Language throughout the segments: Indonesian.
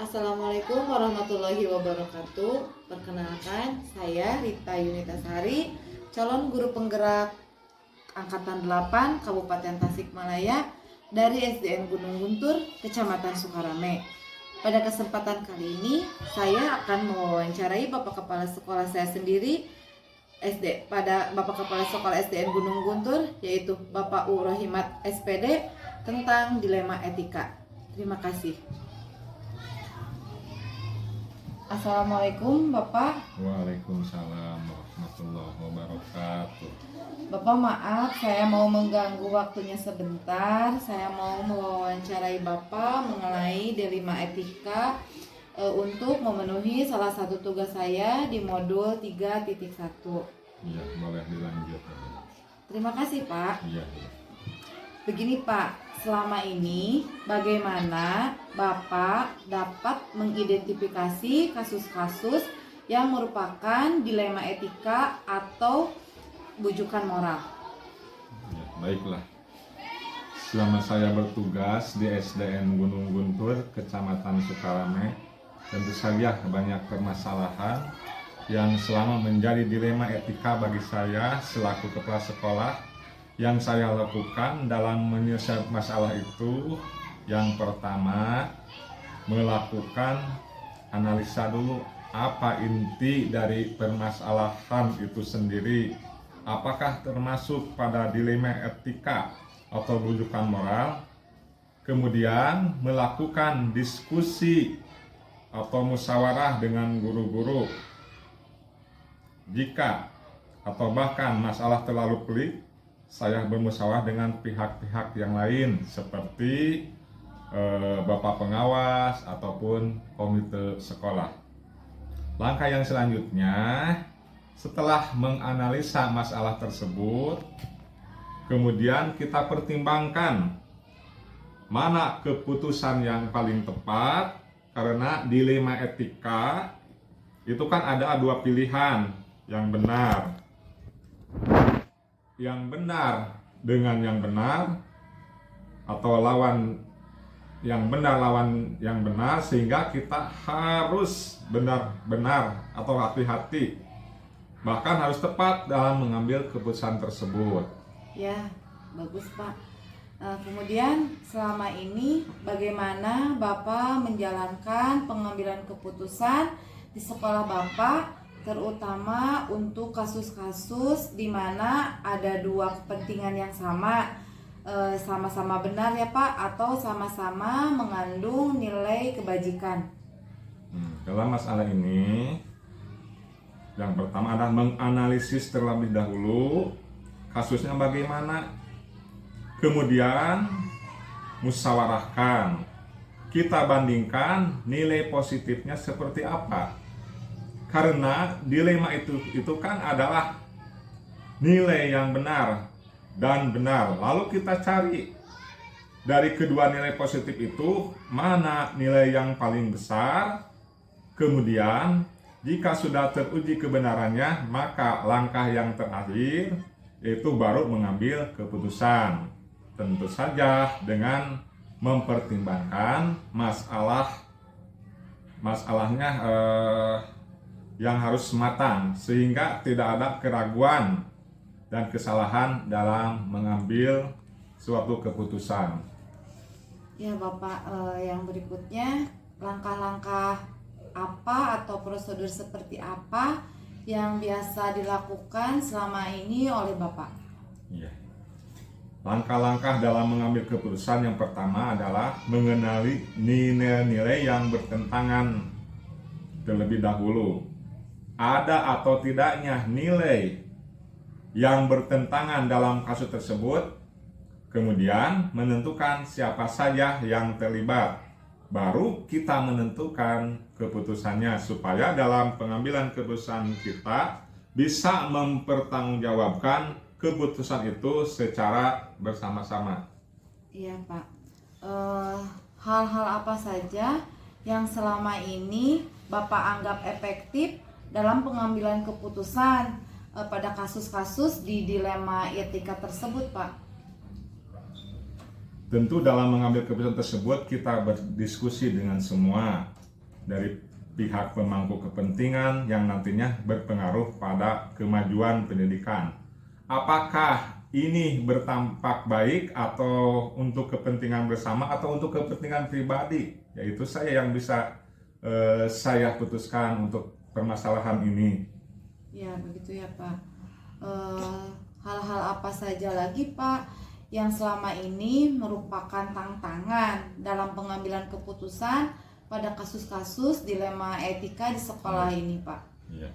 Assalamualaikum warahmatullahi wabarakatuh. Perkenalkan, saya Rita Yunitasari, calon guru penggerak Angkatan 8 Kabupaten Tasikmalaya dari SDN Gunung Guntur, Kecamatan Sukarame. Pada kesempatan kali ini, saya akan mewawancarai Bapak Kepala Sekolah saya sendiri, Bapak Kepala Sekolah SDN Gunung Guntur, yaitu Bapak U. Rohimat SPD, tentang dilema etika. Terima kasih. Assalamualaikum Bapak. Waalaikumsalam warahmatullahi wabarakatuh. Bapak, maaf saya mau mengganggu waktunya sebentar. Saya mau mewawancarai Bapak mengenai dilema etika untuk memenuhi salah satu tugas saya di modul 3.1. Iya, boleh dilanjut. Terima kasih Pak. Iya. Begini Pak, selama ini bagaimana Bapak dapat mengidentifikasi kasus-kasus yang merupakan dilema etika atau bujukan moral? Ya, baiklah. Selama saya bertugas di SDN Gunung Guntur, Kecamatan Sukarame, tentu saja banyak permasalahan yang selama menjadi dilema etika bagi saya selaku kepala sekolah. Yang saya lakukan dalam menyelesaikan masalah itu, yang pertama, melakukan analisa dulu apa inti dari permasalahan itu sendiri. Apakah termasuk pada dilema etika atau bujukan moral? Kemudian melakukan diskusi atau musyawarah dengan guru-guru. Jika atau bahkan masalah terlalu pelik, saya bermusyawarah dengan pihak-pihak yang lain seperti bapak pengawas ataupun komite sekolah. Langkah yang selanjutnya, setelah menganalisa masalah tersebut, kemudian kita pertimbangkan mana keputusan yang paling tepat, karena dilema etika itu kan ada dua pilihan, yang benar dengan yang benar, atau lawan yang benar lawan yang benar, sehingga kita harus benar-benar atau hati-hati, bahkan harus tepat dalam mengambil keputusan tersebut. Ya, bagus Pak. Kemudian selama ini bagaimana Bapak menjalankan pengambilan keputusan di sekolah Bapak, terutama untuk kasus-kasus di mana ada dua kepentingan yang sama-sama benar ya Pak, atau sama-sama mengandung nilai kebajikan? Dalam masalah ini, yang pertama adalah menganalisis terlebih dahulu kasusnya bagaimana, kemudian musyawarahkan, kita bandingkan nilai positifnya seperti apa. Karena dilema itu kan adalah nilai yang benar dan benar. Lalu kita cari dari kedua nilai positif itu mana nilai yang paling besar. Kemudian jika sudah teruji kebenarannya, maka langkah yang terakhir yaitu baru mengambil keputusan. Tentu saja dengan mempertimbangkan masalahnya yang harus matang, sehingga tidak ada keraguan dan kesalahan dalam mengambil suatu keputusan. Ya Bapak, yang berikutnya, langkah-langkah apa atau prosedur seperti apa yang biasa dilakukan selama ini oleh Bapak? Ya. Langkah-langkah dalam mengambil keputusan yang pertama adalah mengenali nilai-nilai yang bertentangan terlebih dahulu. Ada atau tidaknya nilai yang bertentangan dalam kasus tersebut, kemudian menentukan siapa saja yang terlibat. Baru kita menentukan keputusannya, supaya dalam pengambilan keputusan kita bisa mempertanggungjawabkan keputusan itu secara bersama-sama. Iya Pak. Hal-hal apa saja yang selama ini Bapak anggap efektif dalam pengambilan keputusan pada kasus-kasus di dilema etika tersebut Pak? Tentu dalam mengambil keputusan tersebut kita berdiskusi dengan semua dari pihak pemangku kepentingan yang nantinya berpengaruh pada kemajuan pendidikan. Apakah ini bertampak baik atau untuk kepentingan bersama atau untuk kepentingan pribadi? Yaitu saya yang bisa saya putuskan untuk permasalahan ini. Ya, begitu ya Pak. Hal-hal apa saja lagi Pak yang selama ini merupakan tantangan dalam pengambilan keputusan pada kasus-kasus dilema etika di sekolah ini Pak? Ya.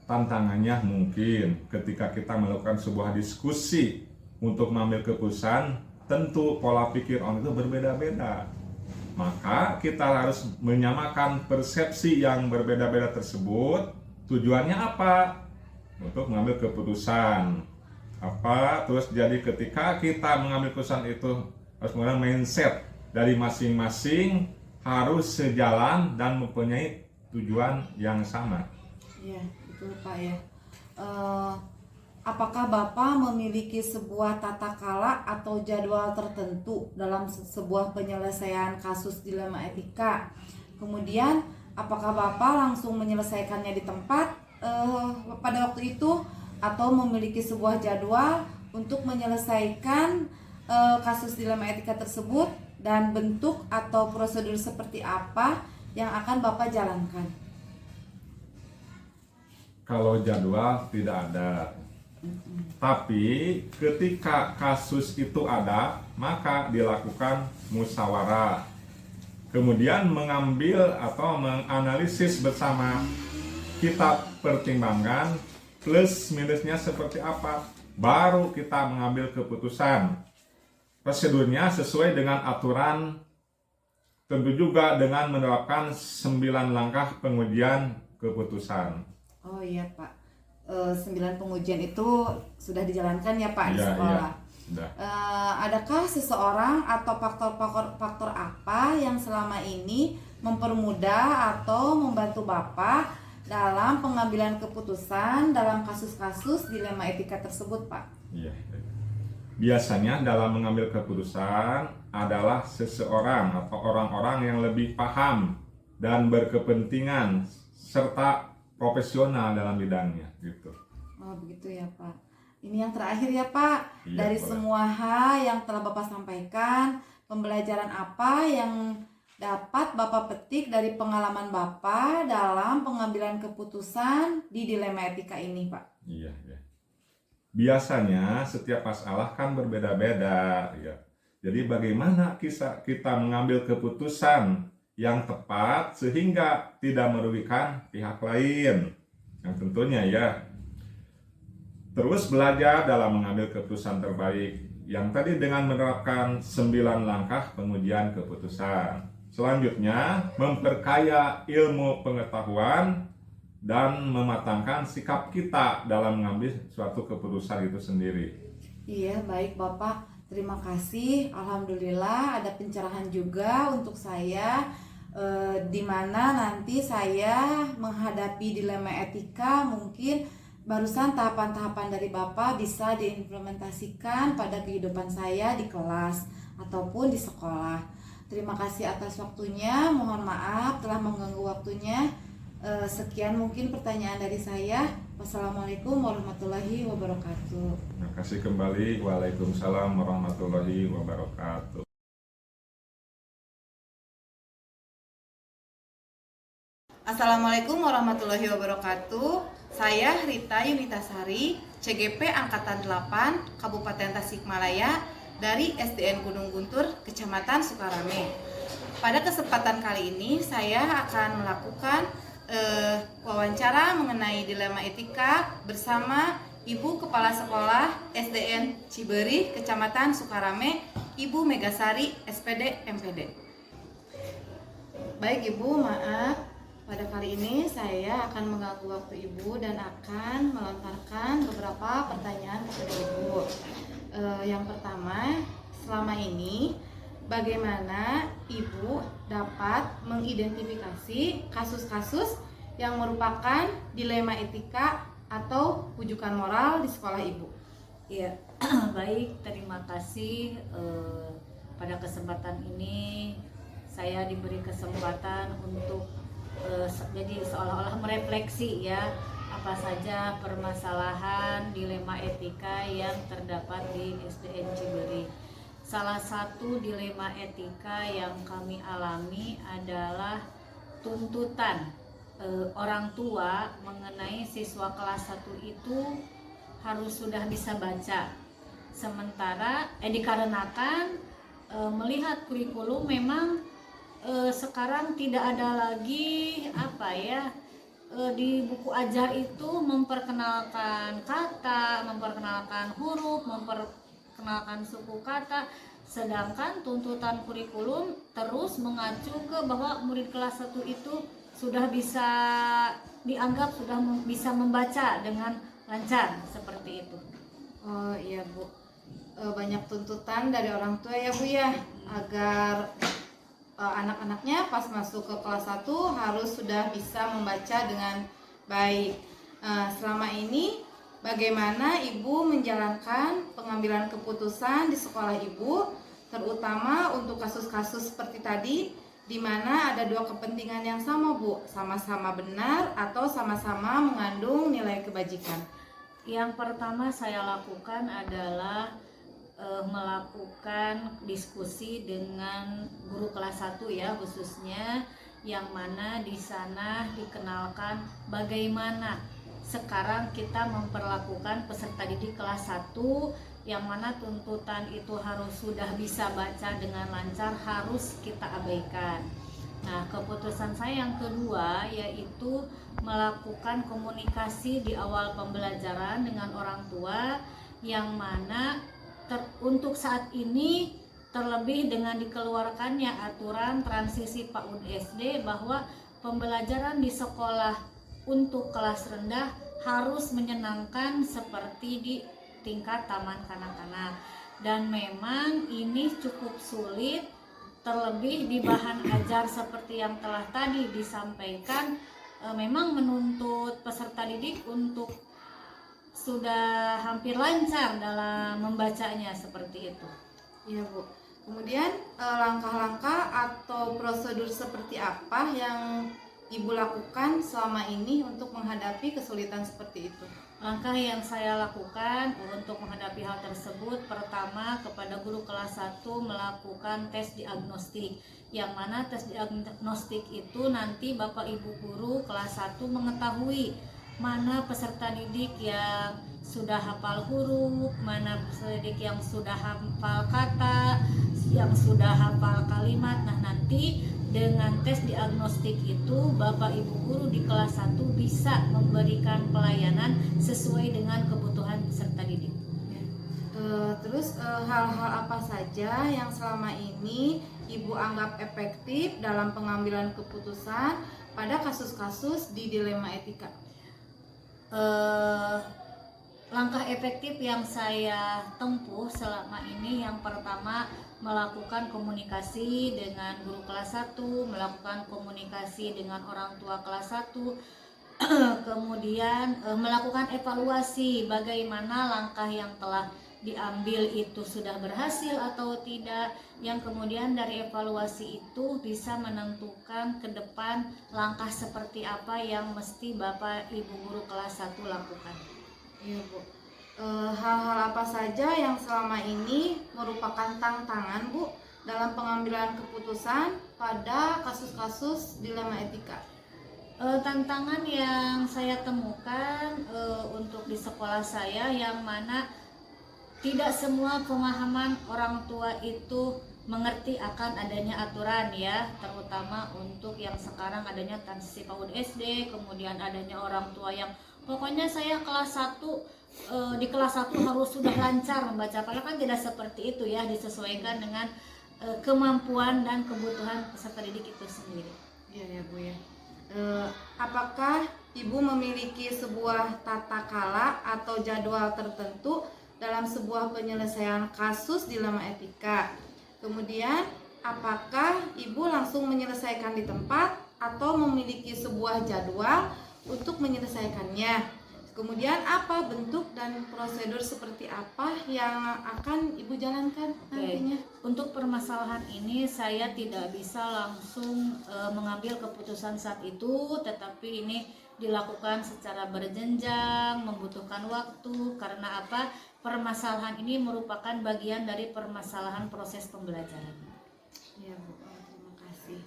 Tantangannya mungkin ketika kita melakukan sebuah diskusi untuk mengambil keputusan, tentu pola pikir orang itu berbeda-beda. Maka kita harus menyamakan persepsi yang berbeda-beda tersebut. Tujuannya apa? Untuk mengambil keputusan. Terus jadi ketika kita mengambil keputusan itu harus menggunakan mindset dari masing-masing, harus sejalan dan mempunyai tujuan yang sama. Iya, betul Pak ya. Apakah Bapak memiliki sebuah tata kala atau jadwal tertentu dalam sebuah penyelesaian kasus dilema etika? Kemudian, apakah Bapak langsung menyelesaikannya di tempat pada waktu itu atau memiliki sebuah jadwal untuk menyelesaikan kasus dilema etika tersebut, dan bentuk atau prosedur seperti apa yang akan Bapak jalankan? Kalau jadwal tidak ada, tapi ketika kasus itu ada, maka dilakukan musyawarah. Kemudian mengambil atau menganalisis bersama, kita pertimbangkan plus minusnya seperti apa, baru kita mengambil keputusan. Prosedurnya sesuai dengan aturan, tentu juga dengan menerapkan 9 langkah pengujian keputusan. Oh iya Pak, 9 pengujian itu sudah dijalankan ya Pak di sekolah. Iya. Adakah seseorang atau faktor apa yang selama ini mempermudah atau membantu Bapak dalam pengambilan keputusan dalam kasus-kasus dilema etika tersebut Pak? Iya. Biasanya dalam mengambil keputusan adalah seseorang atau orang-orang yang lebih paham dan berkepentingan serta profesional dalam bidangnya gitu. Oh begitu ya Pak. Ini yang terakhir ya Pak. Iya, dari boleh. semua hal yang telah Bapak sampaikan, pembelajaran apa yang dapat Bapak petik dari pengalaman Bapak dalam pengambilan keputusan di dilema etika ini Pak? Iya. Biasanya setiap masalah kan berbeda-beda ya. Jadi bagaimana kita mengambil keputusan yang tepat sehingga tidak merugikan pihak lain. Yang tentunya ya, terus belajar dalam mengambil keputusan terbaik. Yang tadi dengan menerapkan 9 langkah pengujian keputusan. Selanjutnya, memperkaya ilmu pengetahuan dan mematangkan sikap kita dalam mengambil suatu keputusan itu sendiri. Iya, baik Bapak. Terima kasih. Alhamdulillah ada pencerahan juga untuk saya, di mana nanti saya menghadapi dilema etika, mungkin barusan tahapan-tahapan dari Bapak bisa diimplementasikan pada kehidupan saya di kelas ataupun di sekolah. Terima kasih atas waktunya. Mohon maaf telah mengganggu waktunya. Sekian mungkin pertanyaan dari saya. Wassalamualaikum warahmatullahi wabarakatuh. Terima kasih kembali. Waalaikumsalam warahmatullahi wabarakatuh. Assalamualaikum warahmatullahi wabarakatuh. Saya Rita Yunitasari, CGP Angkatan 8, Kabupaten Tasikmalaya, dari SDN Gunung Guntur, Kecamatan Sukarame. Pada kesempatan kali ini saya akan melakukan wawancara mengenai dilema etika bersama Ibu Kepala Sekolah SDN Ciberi, Kecamatan Sukarame, Ibu Megasari, SPD MPD. Baik Ibu, maaf. Pada kali ini saya akan mengganggu waktu Ibu dan akan melontarkan beberapa pertanyaan kepada Ibu. Yang pertama, selama ini bagaimana Ibu dapat mengidentifikasi kasus-kasus yang merupakan dilema etika atau rujukan moral di sekolah Ibu? Ya, baik, terima kasih. Pada kesempatan ini saya diberi kesempatan untuk jadi seolah-olah merefleksi ya apa saja permasalahan dilema etika yang terdapat di SDN Ciberi. Salah satu dilema etika yang kami alami adalah tuntutan orang tua mengenai siswa kelas 1 itu harus sudah bisa baca. Sementara dikarenakan melihat kurikulum memang sekarang tidak ada lagi di buku ajar itu memperkenalkan kata, memperkenalkan huruf, memperkenalkan suku kata, sedangkan tuntutan kurikulum terus mengacu ke bahwa murid kelas 1 itu sudah bisa dianggap sudah bisa membaca dengan lancar seperti itu. Oh iya Bu, banyak tuntutan dari orang tua ya Bu ya, agar anak-anaknya pas masuk ke kelas 1 harus sudah bisa membaca dengan baik. Selama ini bagaimana Ibu menjalankan pengambilan keputusan di sekolah Ibu, terutama untuk kasus-kasus seperti tadi, di mana ada dua kepentingan yang sama Bu, sama-sama benar atau sama-sama mengandung nilai kebajikan? Yang pertama saya lakukan adalah melakukan diskusi dengan guru kelas 1 ya khususnya, yang mana di sana dikenalkan bagaimana sekarang kita memperlakukan peserta didik kelas 1 yang mana tuntutan itu harus sudah bisa baca dengan lancar harus kita abaikan. Nah, keputusan saya yang kedua yaitu melakukan komunikasi di awal pembelajaran dengan orang tua, yang mana untuk saat ini terlebih dengan dikeluarkannya aturan transisi PAUD SD bahwa pembelajaran di sekolah untuk kelas rendah harus menyenangkan seperti di tingkat taman kanak-kanak, dan memang ini cukup sulit terlebih di bahan ajar seperti yang telah tadi disampaikan, memang menuntut peserta didik untuk sudah hampir lancar dalam membacanya seperti itu. Iya Bu. Kemudian langkah-langkah atau prosedur seperti apa yang Ibu lakukan selama ini untuk menghadapi kesulitan seperti itu? Langkah yang saya lakukan untuk menghadapi hal tersebut, pertama kepada guru kelas 1 melakukan tes diagnostik, yang mana tes diagnostik itu nanti Bapak Ibu guru kelas 1 mengetahui mana peserta didik yang sudah hafal huruf, mana peserta didik yang sudah hafal kata, yang sudah hafal kalimat. Nah, nanti dengan tes diagnostik itu Bapak Ibu guru di kelas 1 bisa memberikan pelayanan sesuai dengan kebutuhan peserta didik. Terus hal-hal apa saja yang selama ini Ibu anggap efektif dalam pengambilan keputusan pada kasus-kasus di dilema etika? Langkah efektif yang saya tempuh selama ini, yang pertama melakukan komunikasi dengan guru kelas 1, melakukan komunikasi dengan orang tua kelas 1, kemudian melakukan evaluasi bagaimana langkah yang telah diambil itu sudah berhasil atau tidak, yang kemudian dari evaluasi itu bisa menentukan ke depan langkah seperti apa yang mesti Bapak Ibu guru kelas 1 lakukan. Iya Bu. Hal-hal apa saja yang selama ini merupakan tantangan Bu dalam pengambilan keputusan pada kasus-kasus dilema etika? Tantangan yang saya temukan untuk di sekolah saya, yang mana tidak semua pemahaman orang tua itu mengerti akan adanya aturan ya, terutama untuk yang sekarang adanya transisi PAUD SD, kemudian adanya orang tua yang pokoknya saya kelas 1 di kelas 1 harus sudah lancar membaca, padahal kan tidak seperti itu ya, disesuaikan dengan kemampuan dan kebutuhan peserta didik itu sendiri. Iya ya Bu ya. Apakah Ibu memiliki sebuah tata kala atau jadwal tertentu dalam sebuah penyelesaian kasus dilema etika? Kemudian apakah Ibu langsung menyelesaikan di tempat atau memiliki sebuah jadwal untuk menyelesaikannya? Kemudian apa bentuk dan prosedur seperti apa yang akan Ibu jalankan nantinya? Untuk permasalahan ini saya tidak bisa langsung mengambil keputusan saat itu, tetapi ini dilakukan secara berjenjang, membutuhkan waktu. Karena apa? Permasalahan ini merupakan bagian dari permasalahan proses pembelajaran. Ya Bu, terima kasih.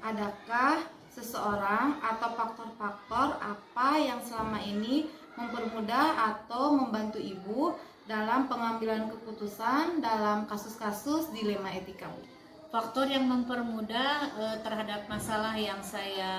Adakah seseorang atau faktor-faktor apa yang selama ini mempermudah atau membantu Ibu dalam pengambilan keputusan dalam kasus-kasus dilema etika, Bu? Faktor yang mempermudah terhadap masalah yang saya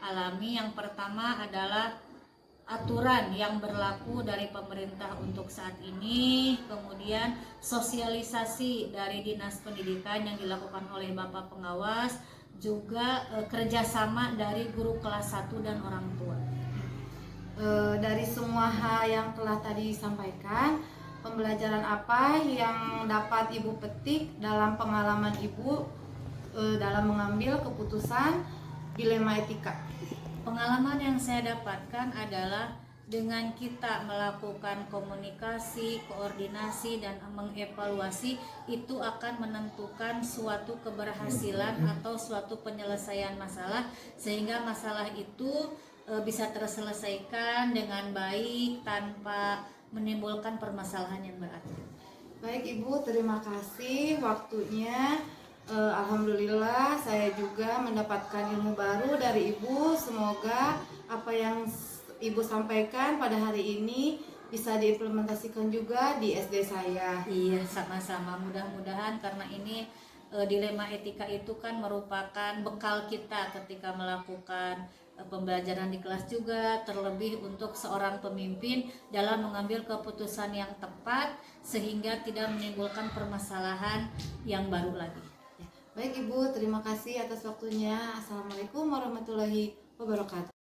alami, yang pertama adalah aturan yang berlaku dari pemerintah untuk saat ini, kemudian sosialisasi dari Dinas Pendidikan yang dilakukan oleh Bapak Pengawas, juga kerjasama dari guru kelas 1 dan orang tua. Dari semua hal yang telah tadi disampaikan, pembelajaran apa yang dapat Ibu petik dalam pengalaman Ibu dalam mengambil keputusan dilema etika? Pengalaman yang saya dapatkan adalah dengan kita melakukan komunikasi, koordinasi, dan mengevaluasi, itu akan menentukan suatu keberhasilan atau suatu penyelesaian masalah, sehingga masalah itu bisa terselesaikan dengan baik tanpa menimbulkan permasalahan yang berarti. Baik Ibu, terima kasih waktunya. Alhamdulillah saya juga mendapatkan ilmu baru dari Ibu. Semoga apa yang Ibu sampaikan pada hari ini bisa diimplementasikan juga di SD saya. Iya, sama-sama. Mudah-mudahan, karena ini dilema etika itu kan merupakan bekal kita ketika melakukan pembelajaran di kelas juga, terlebih untuk seorang pemimpin dalam mengambil keputusan yang tepat sehingga tidak menimbulkan permasalahan yang baru lagi. Baik Ibu, terima kasih atas waktunya. Assalamualaikum warahmatullahi wabarakatuh.